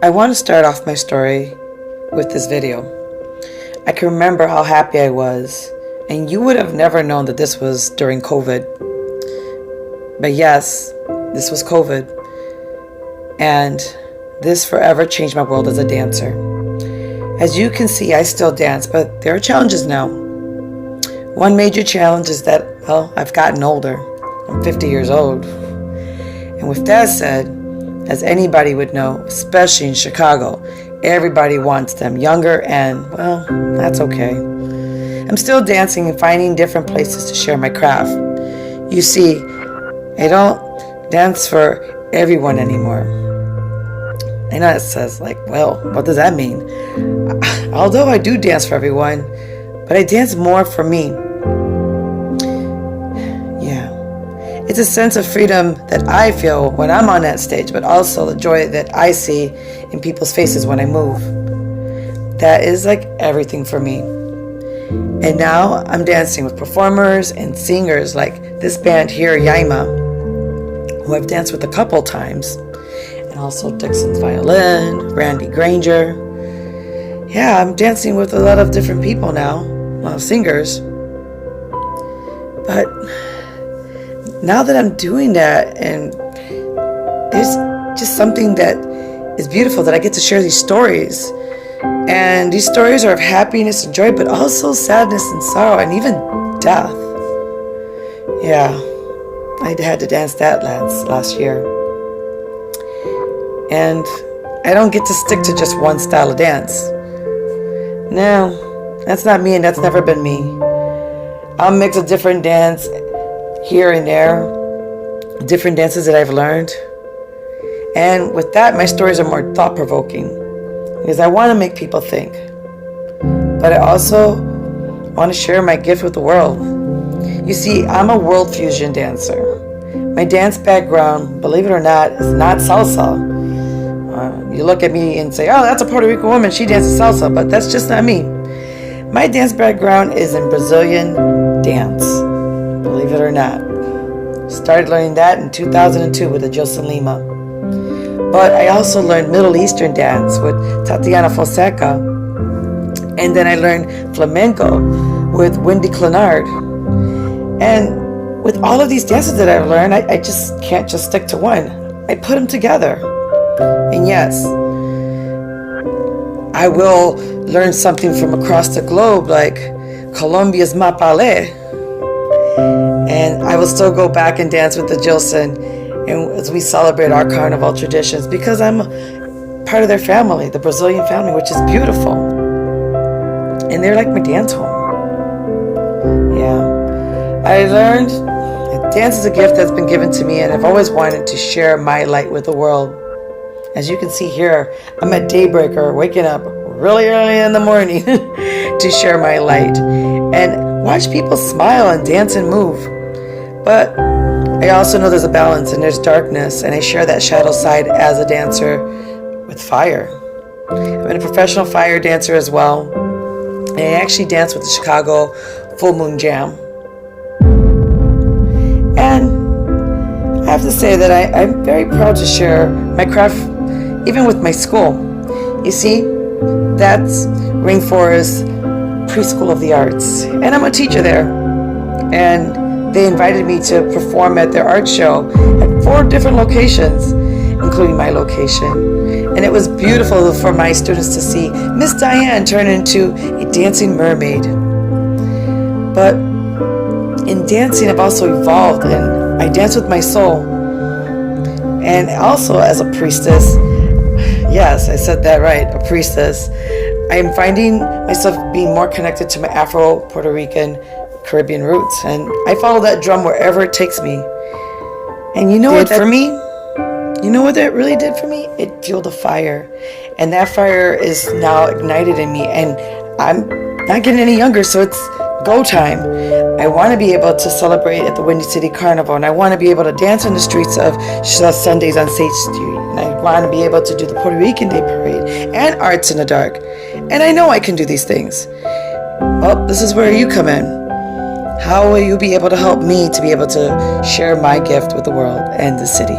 I want to start off my story with this video. I can remember how happy I was, and you would have never known that this was during COVID. But yes, this was COVID, and this forever changed my world as a dancer. As you can see, I still dance, but there are challenges now. One major challenge is that, well, I've gotten older. I'm 50 years old. And with that said, as anybody would know, especially in Chicago, everybody wants them younger, and, well, that's okay. I'm still dancing and finding different places to share my craft. You see, I don't dance for everyone anymore. I know it says, like, well, what does that mean? Although I do dance for everyone, but I dance more for me. Yeah. It's a sense of freedom that I feel when I'm on that stage, but also the joy that I see in people's faces when I move. That is like everything for me. And now I'm dancing with performers and singers like this band here, Yaima, who I've danced with a couple times. And also Dixon's violin, Randy Granger. Yeah, I'm dancing with a lot of different people now, a lot of singers. But now that I'm doing that, and there's just something that is beautiful, that I get to share these stories. And these stories are of happiness and joy, but also sadness and sorrow, and even death. Yeah, I had to dance that last year. And I don't get to stick to just one style of dance. No, that's not me, and that's never been me. I'll mix a different dance here and there, different dances that I've learned. And with that, my stories are more thought-provoking, because I want to make people think. But I also want to share my gift with the world. You see, I'm a world fusion dancer. My dance background, believe it or not, is not salsa. You look at me and say, oh, that's a Puerto Rican woman, she dances salsa, but that's just not me. My dance background is in Brazilian dance, believe it or not. Started learning that in 2002 with Adilson Lima. But I also learned Middle Eastern dance with Tatiana Fonseca. And then I learned flamenco with Wendy Clenard. And with all of these dances that I've learned, I just can't just stick to one. I put them together. And yes, I will learn something from across the globe, like Colombia's Mapalé. And I will still go back and dance with the Adilson, and as we celebrate our carnival traditions, because I'm part of their family, the Brazilian family, which is beautiful. And they're like my dance home. Yeah. I learned that dance is a gift that's been given to me, and I've always wanted to share my light with the world. As you can see here, I'm a daybreaker, waking up really early in the morning to share my light and watch people smile and dance and move. But I also know there's a balance and there's darkness, and I share that shadow side as a dancer with fire. I've been a professional fire dancer as well, and I actually danced with the Chicago Full Moon Jam. And I have to say that I'm very proud to share my craft, even with my school. You see, that's Rainforest Preschool of the Arts, and I'm a teacher there. And they invited me to perform at their art show at 4 different locations, including my location. And it was beautiful for my students to see Miss Diane turn into a dancing mermaid. But in dancing, I've also evolved, and I dance with my soul. And also as a priestess, yes, I said that right, a priestess, I am finding myself being more connected to my Afro-Puerto Rican Caribbean roots, and I follow that drum wherever it takes me. And you know what for me? You know what that really did for me? It fueled a fire, and that fire is now ignited in me, and I'm not getting any younger, so it's go time. I want to be able to celebrate at the Windy City Carnival, and I want to be able to dance on the streets of Sundays on State Street, and I want to be able to do the Puerto Rican Day Parade and Arts in the Dark. And I know I can do these things. Well, this is where you come in. How will you be able to help me to be able to share my gift with the world and the city?